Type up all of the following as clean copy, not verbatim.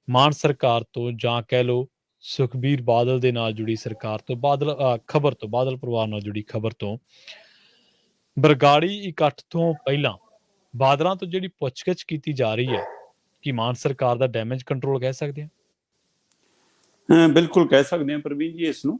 ਮਾਨ ਸਰਕਾਰ ਤੋਂ ਜਾਂ ਕਹਿ ਲਓ ਸੁਖਬੀਰ ਬਾਦਲ ਦੇ ਨਾਲ ਜੁੜੀ ਸਰਕਾਰ ਤੋਂ ਬਾਦਲ ਪਰਿਵਾਰ ਨਾਲ ਜੁੜੀ ਖਬਰ ਤੋਂ ਬਰਗਾੜੀ ਇਕੱਠ ਤੋਂ ਪਹਿਲਾਂ ਬਾਦਲਾਂ ਤੋਂ ਜਿਹੜੀ ਪੁੱਛਗਿੱਛ ਕੀਤੀ ਜਾ ਰਹੀ ਹੈ, ਕਿ ਮਾਨ ਸਰਕਾਰ ਦਾ ਡੈਮੇਜ ਕੰਟਰੋਲ ਕਹਿ ਸਕਦੇ ਹਾਂ? ਬਿਲਕੁਲ ਕਹਿ ਸਕਦੇ ਹਾਂ ਪ੍ਰਵੀਨ ਜੀ ਇਸ ਨੂੰ,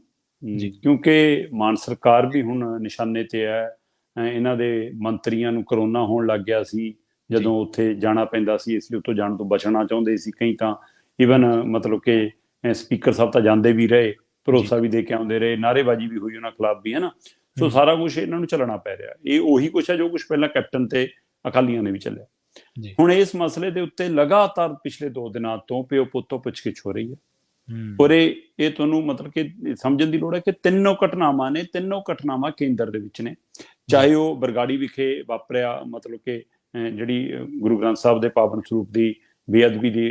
ਕਿਉਂਕਿ ਮਾਨ ਸਰਕਾਰ ਵੀ ਹੁਣ ਨਿਸ਼ਾਨੇ ਤੇ ਹੈ। ਇਹਨਾਂ ਦੇ ਮੰਤਰੀਆਂ ਨੂੰ ਕਰੋਨਾ ਹੋਣ ਲੱਗ ਗਿਆ ਸੀ ਜਦੋਂ ਉੱਥੇ ਜਾਣਾ ਪੈਂਦਾ ਸੀ, ਇਸ ਲਈ ਉੱਥੋਂ ਜਾਣ ਤੋਂ ਬਚਣਾ ਚਾਹੁੰਦੇ ਸੀ ਕਈ ਤਾਂ। ਈਵਨ ਮਤਲਬ ਕਿ ਸਪੀਕਰ ਸਾਹਿਬ ਤਾਂ ਜਾਂਦੇ ਵੀ ਰਹੇ, ਭਰੋਸਾ ਵੀ ਦੇ ਕੇ ਆਉਂਦੇ ਰਹੇ, ਨਾਅਰੇਬਾਜ਼ੀ ਵੀ ਹੋਈ ਉਹਨਾਂ ਖਿਲਾਫ ਵੀ, ਹੈ ਨਾ। ਸੋ ਸਾਰਾ ਕੁਛ ਇਹਨਾਂ ਨੂੰ ਚੱਲਣਾ ਪੈ ਰਿਹਾ। ਇਹ ਉਹੀ ਕੁਛ ਹੈ ਜੋ ਕੁਛ ਪਹਿਲਾਂ ਕੈਪਟਨ ਤੇ ਅਕਾਲੀਆਂ ਨੇ ਵੀ ਚੱਲਿਆ। ਹੁਣ ਇਸ ਮਸਲੇ ਦੇ ਉੱਤੇ ਲਗਾਤਾਰ ਪਿਛਲੇ 2 ਦਿਨਾਂ ਤੋਂ ਪਿਓ ਪੁੱਤੋਂ ਪੁੱਛਗਿੱਛ ਹੋ ਰਹੀ ਹੈ। ਔਰ ਇਹ ਤੁਹਾਨੂੰ ਮਤਲਬ ਕਿ ਸਮਝਣ ਦੀ ਲੋੜ ਹੈ ਕਿ ਤਿੰਨੋਂ ਘਟਨਾਵਾਂ ਕੇਂਦਰ ਦੇ ਵਿੱਚ ਨੇ। ਚਾਹੇ ਉਹ ਬਰਗਾੜੀ ਵਿਖੇ ਵਾਪਰਿਆ, ਮਤਲਬ ਕਿ ਜਿਹੜੀ ਗੁਰੂ ਗ੍ਰੰਥ ਸਾਹਿਬ ਦੇ ਪਾਵਨ ਸਰੂਪ ਦੀ ਬੇਅਦਬੀ ਦੀ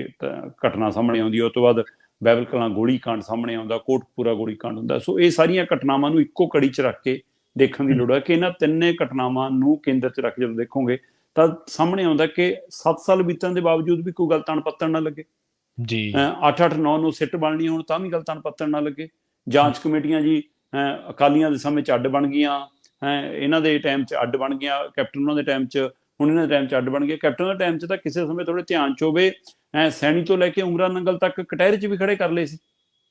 ਘਟਨਾ ਸਾਹਮਣੇ ਆਉਂਦੀ ਹੈ, ਉਸ ਤੋਂ ਬਾਅਦ ਬਾਈਬਲ ਕਲਾਂ ਗੋਲੀ ਕਾਂਡ ਸਾਹਮਣੇ ਆਉਂਦਾ, ਕੋਟਕਪੂਰਾ ਗੋਲੀ ਕਾਂਡ ਹੁੰਦਾ। ਸੋ ਇਹ ਸਾਰੀਆਂ ਘਟਨਾਵਾਂ ਨੂੰ ਇੱਕੋ ਕੜੀ 'ਚ ਰੱਖ ਕੇ ਦੇਖਣ ਦੀ ਲੋੜ ਹੈ ਕਿ ਇਹਨਾਂ ਤਿੰਨੇ ਘਟਨਾਵਾਂ ਨੂੰ ਕੇਂਦਰ 'ਚ ਰੱਖ ਜਦੋਂ ਦੇਖੋਗੇ ਤਾਂ ਸਾਹਮਣੇ ਆਉਂਦਾ ਕਿ 7 ਸਾਲ ਬੀਤਣ ਦੇ ਬਾਵਜੂਦ ਵੀ ਕੋਈ ਗੱਲ ਤਣ ਪੱਤਣ ਨਾ ਲੱਗੇ। 8-8 9 ਸਿੱਟ ਬਣਨੀ ਹੋਣ ਤਾਂ ਵੀ ਗੱਲ ਤਣ ਪੱਤਣ ਨਾ ਲੱਗੇ। ਜਾਂਚ ਕਮੇਟੀਆਂ ਜੀ ਅਕਾਲੀਆਂ ਦੇ ਸਮੇਂ 'ਚ ਅੱਡ ਬਣ ਗਈਆਂ, ਇਹਨਾਂ ਦੇ ਟਾਈਮ 'ਚ ਅੱਡ ਬਣ ਗਈਆਂ, ਕੈਪਟਨ ਉਹਨਾਂ ਦੇ ਟਾਈਮ 'ਚ, ਹੁਣ ਇਹਨਾਂ ਦੇ ਟਾਈਮ 'ਚ ਅੱਡ ਬਣ ਗਏ। ਕੈਪਟਨ ਦੇ ਟਾਈਮ 'ਚ ਤਾਂ ਕਿਸੇ ਸਮੇਂ ਥੋੜੇ ਧਿਆਨ 'ਚ ਹੋਵੇ ਸੈਣੀ ਤੋਂ ਲੈ ਕੇ ਉਂਗਰਾ ਨੰਗਲ ਤੱਕ ਕਟਹਿਰੇ 'ਚ ਵੀ ਖੜੇ ਕਰ ਲਏ ਸੀ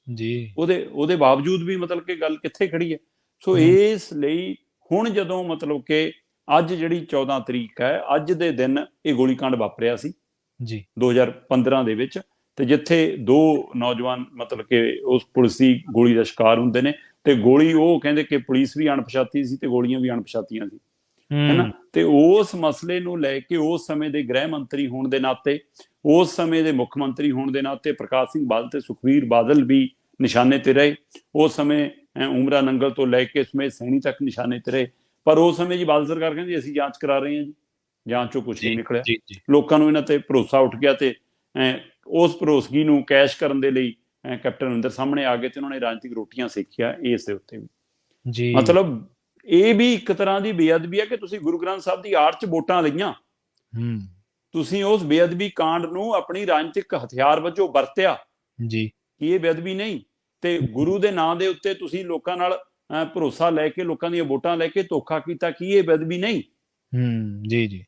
ਜੀ। ਉਹਦੇ ਬਾਵਜੂਦ ਵੀ ਮਤਲਬ ਕਿ ਗੱਲ ਕਿੱਥੇ ਖੜੀ ਹੈ। ਸੋ ਇਸ ਲਈ ਹੁਣ ਜਦੋਂ ਮਤਲਬ ਕਿ ਅੱਜ ਜਿਹੜੀ 14 ਤਰੀਕ ਹੈ, ਅੱਜ ਦੇ ਦਿਨ ਇਹ ਗੋਲੀਕਾਂਡ ਵਾਪਰਿਆ ਸੀ ਜੀ 2015 ਦੇ ਵਿੱਚ, ਤੇ ਜਿੱਥੇ 2 ਨੌਜਵਾਨ ਮਤਲਬ ਕਿ ਉਸ ਪੁਲਿਸ ਦੀ ਗੋਲੀ ਦਾ ਸ਼ਿਕਾਰ ਹੁੰਦੇ ਨੇ, ਤੇ ਗੋਲੀ ਉਹ ਕਹਿੰਦੇ ਕਿ ਪੁਲਿਸ ਵੀ ਅਣਪਛਾਤੀ ਸੀ ਤੇ ਗੋਲੀਆਂ ਵੀ ਅਣਪਛਾਤੀਆਂ ਸੀ, ਹੈਨਾ। ਤੇ ਉਸ ਮਸਲੇ ਨੂੰ ਲੈ ਕੇ ਉਸ ਸਮੇਂ ਦੇ ਗ੍ਰਹਿ ਮੰਤਰੀ ਹੋਣ ਦੇ ਨਾਤੇ, ਉਸ ਸਮੇਂ ਦੇ ਮੁੱਖ ਮੰਤਰੀ ਹੋਣ ਦੇ ਨਾਤੇ ਪ੍ਰਕਾਸ਼ ਸਿੰਘ ਬਾਦਲ ਤੇ ਸੁਖਬੀਰ ਬਾਦਲ ਵੀ ਨਿਸ਼ਾਨੇ ਤੇ ਰਹੇ। ਉਸ ਸਮੇਂ ਉਂਗਰਾ ਨੰਗਲ ਤੋਂ ਲੈ ਕੇ ਸਮੇਤ ਸੈਣੀ ਤੱਕ ਨਿਸ਼ਾਨੇ ਤੇ ਰਹੇ। ਪਰ ਉਸ ਸਮੇਂ ਜੀ ਬਾਦਲ ਸਰਕਾਰ ਕਹਿੰਦੀ ਅਸੀਂ ਜਾਂਚ ਕਰਾ ਰਹੇ ਹਾਂ ਜੀ, ਜਾਂਚ ਚੋਂ ਕੁਛ ਨਹੀਂ ਨਿਕਲਿਆ। ਲੋਕਾਂ ਨੂੰ ਇਹਨਾਂ ਤੇ ਭਰੋਸਾ ਉੱਠ ਗਿਆ ਤੇ ਉਸ ਭਰੋਸਗੀ ਨੂੰ ਕੈਸ਼ ਕਰਨ ਦੇ ਲਈ ਕੈਪਟਨ ਅਮਰਿੰਦਰ ਸਾਹਮਣੇ ਆ ਗਏ ਤੇ ਉਹਨਾਂ ਨੇ ਰਾਜਨੀਤਿਕ ਰੋਟੀਆਂ ਸੇਕੀਆਂ ਇਸ ਦੇ ਉੱਤੇ ਵੀ ਜੀ। ਮਤਲਬ ਇਹ ਵੀ ਇੱਕ ਤਰ੍ਹਾਂ ਦੀ ਬੇਅਦਬੀ ਹੈ ਕਿ ਤੁਸੀਂ ਗੁਰੂ ਗ੍ਰੰਥ ਸਾਹਿਬ ਦੀ ਆੜ 'ਚ ਵੋਟਾਂ ਲਈਆਂ, ਤੁਸੀਂ ਉਸ ਬੇਅਦਬੀ ਕਾਂਡ ਨੂੰ ਆਪਣੀ ਰਾਜਨੀਤਿਕ ਹਥਿਆਰ ਵਜੋਂ ਵਰਤਿਆ ਜੀ, ਕਿ ਇਹ ਬੇਅਦਬੀ ਨਹੀਂ। ਤੇ ਗੁਰੂ ਦੇ ਨਾਂ ਦੇ ਉੱਤੇ ਤੁਸੀਂ ਲੋਕਾਂ ਨਾਲ ਭਰੋਸਾ ਲੈ ਕੇ, ਲੋਕਾਂ ਦੀਆਂ ਵੋਟਾਂ ਲੈ ਕੇ ਧੋਖਾ ਕੀਤਾ, ਕਿ ਇਹ ਬੇਅਦਬੀ ਨਹੀਂ ਜੀ ਜੀ।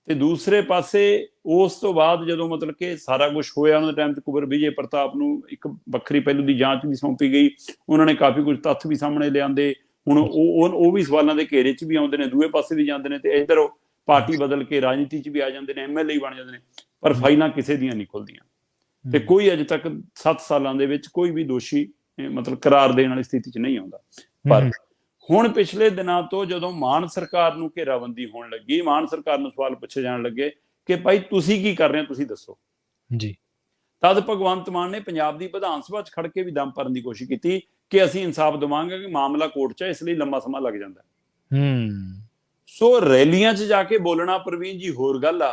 ਤੇ ਦੂਸਰੇ ਪਾਸੇ ਉਸ ਤੋਂ ਬਾਅਦ ਜਦੋਂ ਮਤਲਬ ਕਿ ਸਾਰਾ ਕੁਛ ਹੋਇਆ, ਉਹਨਾਂ ਦੇ ਟਾਈਮ 'ਚ ਕੁੰਵਰ ਵਿਜੇ ਪ੍ਰਤਾਪ ਨੂੰ ਇੱਕ ਵੱਖਰੀ ਪਹਿਲੂ ਦੀ ਜਾਂਚ ਵੀ ਸੌਂਪੀ ਗਈ। ਉਹਨਾਂ ਨੇ ਕਾਫੀ ਕੁਝ ਤੱਥ ਵੀ ਸਾਹਮਣੇ ਲਿਆਂਦੇ। ਹੁਣ ਉਹ ਵੀ ਸਵਾਲਾਂ ਦੇ ਘੇਰੇ 'ਚ ਵੀ ਆਉਂਦੇ ਨੇ, ਦੂਏ ਪਾਸੇ ਵੀ ਜਾਂਦੇ ਨੇ, ਤੇ ਇੱਧਰ ਉਹ ਪਾਰਟੀ ਬਦਲ ਕੇ ਰਾਜਨੀਤੀ 'ਚ ਵੀ ਆ ਜਾਂਦੇ ਨੇ, MLA ਬਣ ਜਾਂਦੇ ਨੇ, ਪਰ ਫਾਈਲਾਂ ਕਿਸੇ ਦੀਆਂ ਨਹੀਂ ਖੁੱਲਦੀਆਂ। ਤੇ ਕੋਈ ਅਜੇ ਤੱਕ 7 ਸਾਲਾਂ ਦੇ ਵਿੱਚ ਕੋਈ ਵੀ ਦੋਸ਼ੀ ਮਤਲਬ ਕਰਾਰ ਦੇਣ ਵਾਲੀ ਸਥਿਤੀ 'ਚ ਨਹੀਂ ਆਉਂਦਾ। ਪਰ ਹੁਣ ਪਿਛਲੇ ਦਿਨਾਂ ਤੋਂ ਜਦੋਂ ਮਾਨ ਸਰਕਾਰ ਨੂੰ ਘੇਰਾਬੰਦੀ ਹੋਣ ਲੱਗੀ, ਮਾਨ ਸਰਕਾਰ ਨੂੰ ਸਵਾਲ ਪੁੱਛੇ ਜਾਣ ਲੱਗੇ ਕਿ ਭਾਈ ਤੁਸੀਂ ਕੀ ਕਰ ਰਹੇ ਹੋ, ਤੁਸੀਂ ਦੱਸੋ ਜੀ। ਤਦ ਭਗਵੰਤ ਮਾਨ ਨੇ ਪੰਜਾਬ ਦੀ ਵਿਧਾਨ ਸਭਾ 'ਚ ਖੜ ਕੇ ਵੀ ਦਮ ਭਰਨ ਦੀ ਕੋਸ਼ਿਸ਼ ਕੀਤੀ ਕਿ ਅਸੀਂ ਇਨਸਾਫ ਦੇਵਾਂਗੇ, ਕਿ ਮਾਮਲਾ ਕੋਰਟ 'ਚ ਹੈ, ਇਸ ਲਈ ਲੰਮਾ ਸਮਾਂ ਲੱਗ ਜਾਂਦਾ। ਸੋ ਰੈਲੀਆਂ 'ਚ ਜਾ ਕੇ ਬੋਲਣਾ ਪ੍ਰਵੀਨ ਜੀ ਹੋਰ ਗੱਲ ਆ,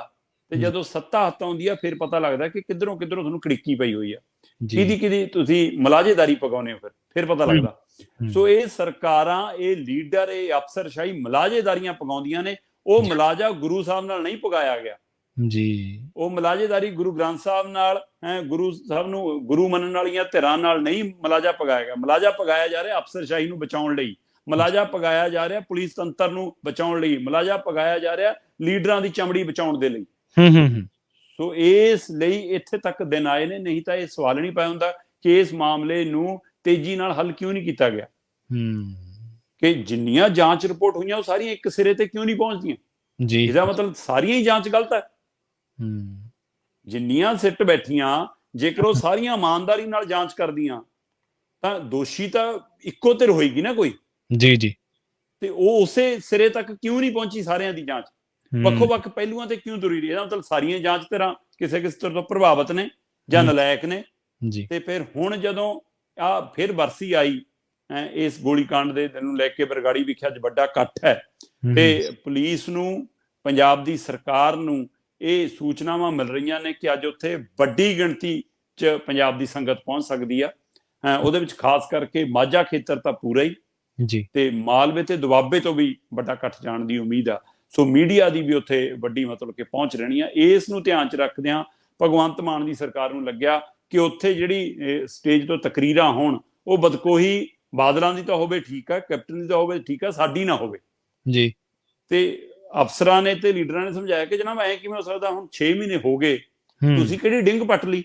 ਤੇ ਜਦੋਂ ਸੱਤਾ ਹੱਥ ਆਉਂਦੀ ਆ ਫਿਰ ਪਤਾ ਲੱਗਦਾ ਕਿ ਕਿੱਧਰੋਂ ਤੁਹਾਨੂੰ ਕੜਿੱਕੀ ਪਈ ਹੋਈ ਆ, ਕਿਹਦੀ ਤੁਸੀਂ ਮਲਾਜੇਦਾਰੀ ਪਗਾਉਨੇ ਹੋ, ਫਿਰ ਪਤਾ ਲੱਗਦਾ। ਸੋ ਇਹ ਸਰਕਾਰਾਂ, ਇਹ ਲੀਡਰ, ਇਹ ਅਫਸਰਸ਼ਾਹੀ ਮਲਾਜੇਦਾਰੀਆਂ ਪਗਾਉਂਦੀਆਂ ਨੇ। ਉਹ ਮਲਾਜਾ ਗੁਰੂ ਸਾਹਿਬ ਨਾਲ ਨਹੀਂ ਪਗਾਇਆ ਗਿਆ ਜੀ, ਉਹ ਮਲਾਜੇਦਾਰੀ ਗੁਰੂ ਗ੍ਰੰਥ ਸਾਹਿਬ ਨਾਲ, ਗੁਰੂ ਸਾਹਿਬ ਨੂੰ ਗੁਰੂ ਮੰਨਣ ਵਾਲੀਆਂ ਧਿਰਾਂ ਨਾਲ ਨਹੀਂ ਮਲਾਜਾ ਪਗਾਇਆ ਗਿਆ। ਮਲਾਜਾ ਪਗਾਇਆ ਜਾ ਰਿਹਾ ਅਫਸਰਸ਼ਾਹੀ ਨੂੰ ਬਚਾਉਣ ਲਈ, ਮਲਾਜਾ ਪਗਾਇਆ ਜਾ ਰਿਹਾ ਪੁਲਿਸ ਤੰਤਰ ਨੂੰ ਬਚਾਉਣ ਲਈ, ਮਲਾਜਾ ਪਗਾਇਆ ਜਾ ਰਿਹਾ ਲੀਡਰਾਂ ਦੀ ਚਮੜੀ ਬਚਾਉਣ ਦੇ ਲਈ। ਸੋ ਇਸ ਲਈ ਇੱਥੇ ਤੱਕ ਦਿਨ ਆਏ ਨੇ, ਨਹੀਂ ਤਾਂ ਇਹ ਸਵਾਲ ਨਹੀਂ ਪਾਇਆ ਹੁੰਦਾ ਕਿ ਇਸ ਮਾਮਲੇ ਨੂੰ ਤੇਜ਼ੀ ਨਾਲ ਹੱਲ ਕਿਉਂ ਨਹੀਂ ਕੀਤਾ ਗਿਆ, ਕਿ ਜਿੰਨੀਆਂ ਜਾਂਚ ਰਿਪੋਰਟ ਹੋਈਆਂ ਉਹ ਸਾਰੀਆਂ ਇੱਕ ਸਿਰੇ ਤੇ ਕਿਉਂ ਨਹੀਂ ਪਹੁੰਚਦੀਆਂ ਜੀ। ਇਹਦਾ ਮਤਲਬ ਸਾਰੀਆਂ ਹੀ ਜਾਂਚ ਗਲਤ ਹੈ। ਜਿੰਨੀਆਂ ਸਿੱਟ ਬੈਠੀਆਂ, ਜੇਕਰ ਉਹ ਸਾਰੀਆਂ ਇਮਾਨਦਾਰੀ ਨਾਲ ਜਾਂਚ ਕਰਦੀਆਂ ਤਾਂ ਦੋਸ਼ੀ ਤਾਂ ਇੱਕੋ ਧਿਰ ਹੋਏਗੀ ਨਾ ਕੋਈ ਜੀ ਜੀ। ਤੇ ਉਹ ਉਸੇ ਸਿਰੇ ਤੱਕ ਕਿਉਂ ਨਹੀਂ ਪਹੁੰਚੀ ਸਾਰਿਆਂ ਦੀ ਜਾਂਚ, ਵੱਖੋ ਵੱਖ ਪਹਿਲੂਆਂ ਤੇ ਕਿਉਂ ਤੁਰੀ ਰਹੀ? ਇਹਦਾ ਮਤਲਬ ਸਾਰੀਆਂ ਜਾਂਚ ਧਿਰਾਂ ਕਿਸੇ ਤਰ੍ਹਾਂ ਤੋਂ ਪ੍ਰਭਾਵਿਤ ਨੇ ਜਾਂ ਨਲਾਇਕ ਨੇ ਜੀ। ਤੇ ਫਿਰ ਹੁਣ ਜਦੋਂ ਫਿਰ ਬਰਸੀ ਆਈ ਇਸ ਗੋਲੀਕਾਂਡ ਦੇ ਨੂੰ ਲੈ ਕੇ, ਬਰਗਾੜੀ ਵਿਖੇ ਅੱਜ ਵੱਡਾ ਇਕੱਠ ਹੈ, ਤੇ ਪੁਲਿਸ ਨੂੰ, ਪੰਜਾਬ ਦੀ ਸਰਕਾਰ ਨੂੰ ਇਹ ਸੂਚਨਾਵਾਂ ਮਿਲ ਰਹੀਆਂ ਨੇ ਕਿ ਅੱਜ ਉੱਥੇ ਵੱਡੀ ਗਿਣਤੀ 'ਚ ਪੰਜਾਬ ਦੀ ਸੰਗਤ ਪਹੁੰਚ ਸਕਦੀ ਆ। ਉਹਦੇ ਵਿੱਚ ਖਾਸ ਕਰਕੇ ਮਾਝਾ ਖੇਤਰ ਤਾਂ ਪੂਰਾ ਹੀ ਜੀ, ਤੇ ਮਾਲਵੇ ਤੇ ਦੁਆਬੇ ਤੋਂ ਵੀ ਵੱਡਾ ਇਕੱਠ ਜਾਣ ਦੀ ਉਮੀਦ ਆ। ਸੋ ਮੀਡੀਆ ਦੀ ਵੀ ਉੱਥੇ ਵੱਡੀ ਮਤਲਬ ਕਿ ਪਹੁੰਚ ਰਹਿਣੀ ਆ। ਇਸ ਨੂੰ ਧਿਆਨ 'ਚ ਰੱਖਦਿਆਂ ਭਗਵੰਤ ਮਾਨ ਦੀ ਸਰਕਾਰ ਨੂੰ ਲੱਗਿਆ ਕਿ ਉੱਥੇ ਜਿਹੜੀ ਸਟੇਜ ਤੋਂ ਤਕਰੀਰਾਂ ਹੋਣ ਉਹ ਬਦਕੋਹੀ ਬਾਦਲਾਂ ਦੀ ਤਾਂ ਹੋਵੇ ਠੀਕ ਆ, ਕੈਪਟਨ ਦੀ ਤਾਂ ਹੋਵੇ ਠੀਕ ਆ, ਸਾਡੀ ਨਾ ਹੋਵੇ ਜੀ। ਤੇ ਅਫਸਰਾਂ ਨੇ ਤੇ ਲੀਡਰਾਂ ਨੇ ਸਮਝਾਇਆ ਕਿ ਜਨਾਬ ਐ ਕਿਵੇਂ ਹੋ ਸਕਦਾ, ਹੁਣ 6 ਮਹੀਨੇ ਹੋ ਗਏ, ਤੁਸੀਂ ਕਿਹੜੀ ਡਿੰਗ ਪੱਟ ਲਈ,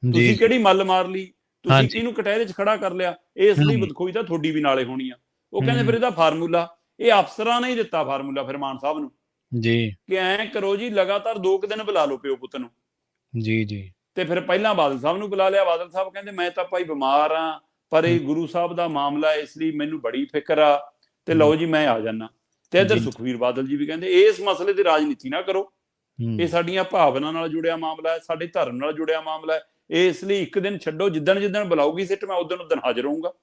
ਤੁਸੀਂ ਕਿਹੜੀ ਮੱਲ ਮਾਰ ਲਈ, ਤੁਸੀਂ ਕਿਹਨੂੰ ਕਟਹਿਰੇ 'ਚ ਖੜਾ ਕਰ ਲਿਆ, ਇਸ ਲਈ ਬਦਖੋਈ ਤਾਂ ਤੁਹਾਡੀ ਵੀ ਨਾਲੇ ਹੋਣੀ ਆ। ਉਹ ਕਹਿੰਦੇ ਫਿਰ ਇਹਦਾ ਫਾਰਮੂਲਾ, ਇਹ ਅਫਸਰਾਂ ਨੇ ਹੀ ਦਿੱਤਾ ਫਾਰਮੂਲਾ ਫਿਰ ਮਾਨ ਸਾਹਿਬ ਨੂੰ ਜੀ ਕਿ ਐਂ ਕਰੋ ਜੀ, ਲਗਾਤਾਰ 2 ਦਿਨ ਬੁਲਾ ਲਓ ਪਿਓ ਪੁੱਤ ਨੂੰ। ਜੀ ਜੀ। ਤੇ ਫਿਰ ਪਹਿਲਾਂ ਬਾਦਲ ਸਾਹਿਬ ਨੂੰ ਬੁਲਾ ਲਿਆ। ਬਾਦਲ ਸਾਹਿਬ ਕਹਿੰਦੇ ਮੈਂ ਤਾਂ ਭਾਈ ਬਿਮਾਰ ਆ, ਪਰ ਇਹ ਗੁਰੂ ਸਾਹਿਬ ਦਾ ਮਾਮਲਾ, ਇਸ ਲਈ ਮੈਨੂੰ ਬੜੀ ਫਿਕਰ ਆ, ਤੇ ਲਓ ਜੀ ਮੈਂ ਆ ਜਾਨਾ। ਤੇ ਇੱਧਰ ਸੁਖਬੀਰ ਬਾਦਲ ਜੀ ਵੀ ਕਹਿੰਦੇ ਇਸ ਮਸਲੇ ਤੇ ਰਾਜਨੀਤੀ ਨਾ ਕਰੋ, ਇਹ ਸਾਡੀਆਂ ਭਾਵਨਾ ਨਾਲ ਜੁੜਿਆ ਮਾਮਲਾ ਹੈ, ਸਾਡੇ ਧਰਮ ਨਾਲ ਜੁੜਿਆ ਮਾਮਲਾ ਹੈ, ਇਸ ਲਈ ਇੱਕ ਦਿਨ ਛੱਡੋ, ਜਿੱਦਣ ਬੁਲਾਊਗੀ ਸਿੱਟ ਮੈਂ ਉਦਣ ਹਾਜ਼ਰ ਹੋਊਂਗਾ।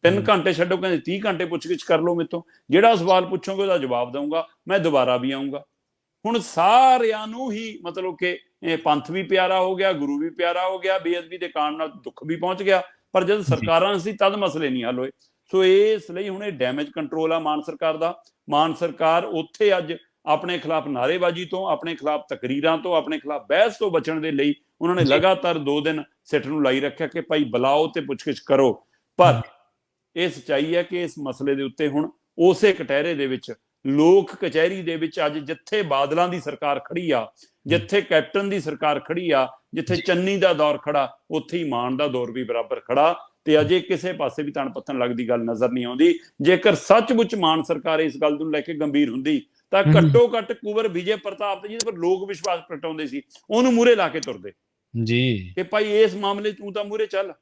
3 ਘੰਟੇ ਛੱਡੋ, ਕਹਿੰਦੇ 30 ਘੰਟੇ ਪੁੱਛਗਿੱਛ ਕਰ ਲਓ ਮੇਰੇ ਤੋਂ, ਜਿਹੜਾ ਸਵਾਲ ਪੁੱਛੋਗੇ ਉਹਦਾ ਜਵਾਬ ਦਊਂਗਾ, ਮੈਂ ਦੁਬਾਰਾ ਵੀ ਆਊਂਗਾ। ਹੁਣ ਸਾਰਿਆਂ ਨੂੰ ਹੀ ਮਤਲਬ ਕਿ ਪੰਥ ਵੀ ਪਿਆਰਾ ਹੋ ਗਿਆ, ਗੁਰੂ ਵੀ ਪਿਆਰਾ ਹੋ ਗਿਆ, ਬੇਅਦਬੀ ਦੇ ਕਾਰਨ ਨਾਲ ਦੁੱਖ ਵੀ ਪਹੁੰਚ ਗਿਆ, ਪਰ ਜਦ ਸਰਕਾਰਾਂ ਸੀ ਤਦ ਮਸਲੇ ਨਹੀਂ ਹੱਲ ਹੋਏ। ਸੋ ਇਸ ਲਈ ਹੁਣ ਇਹ ਡੈਮੇਜ ਕੰਟਰੋਲ ਆ ਮਾਨ ਸਰਕਾਰ ਦਾ। ਮਾਨ ਸਰਕਾਰ ਉੱਥੇ ਅੱਜ ਆਪਣੇ ਖਿਲਾਫ ਨਾਅਰੇਬਾਜ਼ੀ ਤੋਂ, ਆਪਣੇ ਖਿਲਾਫ ਤਕਰੀਰਾਂ ਤੋਂ, ਆਪਣੇ ਖਿਲਾਫ ਬਹਿਸ ਤੋਂ ਬਚਣ ਦੇ ਲਈ ਉਹਨਾਂ ਨੇ ਲਗਾਤਾਰ 2 ਦਿਨ ਸਿੱਟ ਨੂੰ ਲਾਈ ਰੱਖਿਆ ਕਿ ਭਾਈ ਬੁਲਾਓ ਤੇ ਪੁੱਛਗਿੱਛ ਕਰੋ। ਪਰ ਇਹ ਸੱਚਾਈ ਹੈ ਕਿ ਇਸ ਮਸਲੇ ਦੇ ਉੱਤੇ ਹੁਣ ਉਸੇ ਕਟਹਿਰੇ ਦੇ ਵਿੱਚ, ਲੋਕ ਕਚਹਿਰੀ ਦੇ ਵਿੱਚ ਅੱਜ ਜਿੱਥੇ ਬਾਦਲਾਂ ਦੀ ਸਰਕਾਰ ਖੜੀ ਆ, ਜਿੱਥੇ ਕੈਪਟਨ ਦੀ ਸਰਕਾਰ ਖੜੀ ਆ, ਜਿੱਥੇ ਚੰਨੀ ਦਾ ਦੌਰ ਖੜਾ, ਉੱਥੇ ਹੀ ਮਾਨ ਦਾ ਦੌਰ ਵੀ ਬਰਾਬਰ ਖੜਾ। ਤੇ ਅਜੇ ਕਿਸੇ ਪਾਸੇ ਵੀ ਤਣ ਪੱਥਣ ਲੱਗਦੀ ਗੱਲ ਨਜ਼ਰ ਨਹੀਂ ਆਉਂਦੀ। ਜੇਕਰ ਸੱਚਮੁੱਚ ਮਾਨ ਸਰਕਾਰ ਇਸ ਗੱਲ ਨੂੰ ਲੈ ਕੇ ਗੰਭੀਰ ਹੁੰਦੀ ਤਾਂ ਘੱਟੋ ਘੱਟ ਕੁੰਵਰ ਵਿਜੇ ਪ੍ਰਤਾਪ ਤੇ ਜਿਹਦੇ ਪਰ ਲੋਕ ਵਿਸ਼ਵਾਸ ਪ੍ਰਗਟਾਉਂਦੇ ਸੀ ਉਹਨੂੰ ਮੂਹਰੇ ਲਾ ਕੇ ਤੁਰਦੇ ਜੀ ਕਿ ਭਾਈ ਇਸ ਮਾਮਲੇ ਤੂੰ ਤਾਂ ਮੂਹਰੇ ਚੱਲ,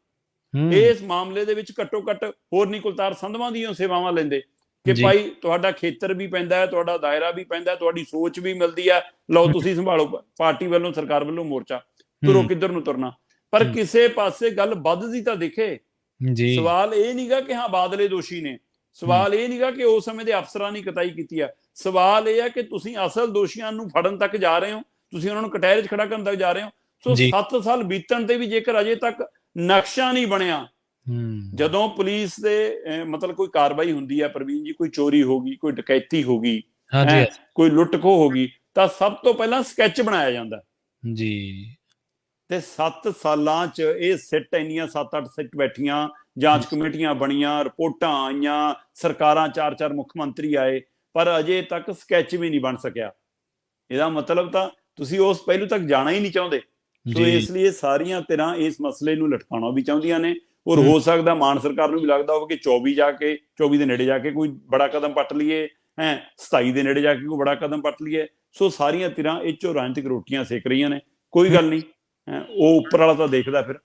ਇਸ ਮਾਮਲੇ ਦੇ ਵਿੱਚ ਘੱਟੋ ਘੱਟ ਹੋਰ ਨਹੀਂ ਕੁਲਤਾਰ ਸੰਧਵਾਂ ਦੀਆਂ ਸੇਵਾਵਾਂ ਲੈਂਦੇ ਕਿ ਭਾਈ ਤੁਹਾਡਾ ਖੇਤਰ ਵੀ ਪੈਂਦਾ ਹੈ, ਤੁਹਾਡਾ ਦਾਇਰਾ ਵੀ ਪੈਂਦਾ, ਤੁਹਾਡੀ ਸੋਚ ਵੀ ਮਿਲਦੀ ਹੈ, ਲਓ ਤੁਸੀਂ ਸੰਭਾਲੋ ਪਾਰਟੀ ਵੱਲੋਂ, ਸਰਕਾਰ ਵੱਲੋਂ ਮੋਰਚਾ, ਤੁਰੋ ਕਿੱਧਰ ਨੂੰ ਤੁਰਨਾ। ਪਰ ਕਿਸੇ ਪਾਸੇ ਗੱਲ ਵੱਧਦੀ ਤਾਂ ਦਿਖੇ। ਸਵਾਲ ਇਹ ਨਹੀਂਗਾ ਕਿ ਹਾਂ ਬਾਦਲੇ ਦੋਸ਼ੀ ਨੇ, ਸਵਾਲ ਇਹ ਨਹੀਂਗਾ ਕਿ ਉਸ ਸਮੇਂ ਦੇ ਅਫਸਰਾਂ ਨੇ ਕਤਾਈ ਕੀਤੀ ਆ, ਸਵਾਲ ਇਹ ਹੈ ਕਿ ਤੁਸੀਂ ਅਸਲ ਦੋਸ਼ੀਆਂ ਨੂੰ ਫੜਨ ਤੱਕ ਜਾ ਰਹੇ ਹੋ, ਤੁਸੀਂ ਉਹਨਾਂ ਨੂੰ ਕਟਹਿਰੇ 'ਚ ਖੜਾ ਕਰਨ ਤੱਕ ਜਾ ਰਹੇ ਹੋ। ਸੋ 7 ਸਾਲ ਬੀਤਣ ਤੇ ਵੀ ਜੇਕਰ ਅਜੇ ਤੱਕ ਨਕਸ਼ਾ ਨਹੀਂ ਬਣਿਆ, ਜਦੋਂ ਪੁਲਿਸ ਦੇ ਮਤਲਬ ਕੋਈ ਕਾਰਵਾਈ ਹੁੰਦੀ ਹੈ ਪ੍ਰਵੀਨ ਜੀ, ਕੋਈ ਚੋਰੀ ਹੋ ਗਈ, ਕੋਈ ਡਕੈਤੀ ਹੋ ਗਈ, ਕੋਈ ਲੁੱਟ ਖੋਹ ਹੋ ਗਈ, ਤਾਂ ਸਭ ਤੋਂ ਪਹਿਲਾਂ ਸਕੈਚ ਬਣਾਇਆ ਜਾਂਦਾ ਜੀ। ਤੇ 7 ਸਾਲਾਂ 'ਚ ਇਹ ਸਿੱਟ ਇੰਨੀਆਂ 7-8 ਸਿੱਟ ਬੈਠੀਆਂ, ਜਾਂਚ ਕਮੇਟੀਆਂ ਬਣੀਆਂ, ਰਿਪੋਰਟਾਂ ਆਈਆਂ, ਸਰਕਾਰਾਂ 4-4 ਮੁੱਖ ਮੰਤਰੀ ਆਏ, ਪਰ ਅਜੇ ਤੱਕ ਸਕੈਚ ਵੀ ਨਹੀਂ ਬਣ ਸਕਿਆ। ਇਹਦਾ ਮਤਲਬ ਤਾਂ ਤੁਸੀਂ ਉਸ ਪਹਿਲੂ ਤੱਕ ਜਾਣਾ ਹੀ ਨਹੀਂ ਚਾਹੁੰਦੇ। ਸੋ ਇਸ ਲਈ ਇਹ ਸਾਰੀਆਂ ਧਿਰਾਂ ਇਸ ਮਸਲੇ ਨੂੰ ਲਟਕਾਉਣਾ ਵੀ ਚਾਹੁੰਦੀਆਂ ਨੇ, ਔਰ ਹੋ ਸਕਦਾ ਮਾਨ ਸਰਕਾਰ ਨੂੰ ਵੀ ਲੱਗਦਾ ਹੋਵੇ ਕਿ 24 ਦੇ ਨੇੜੇ ਜਾ ਕੇ ਕੋਈ ਬੜਾ ਕਦਮ ਪੱਟ ਲਈਏ, 27 ਦੇ ਨੇੜੇ ਜਾ ਕੇ ਕੋਈ ਬੜਾ ਕਦਮ ਪੱਟ ਲਈਏ। ਸੋ ਸਾਰੀਆਂ ਧਿਰਾਂ ਇਹ 'ਚੋਂ ਰਾਜਨੀਤਿਕ ਰੋਟੀਆਂ ਸੇਕ ਰਹੀਆਂ ਨੇ। ਕੋਈ ਗੱਲ ਨਹੀਂ, ਉਹ ਉੱਪਰ ਵਾਲਾ ਤਾਂ ਦੇਖਦਾ ਫਿਰ।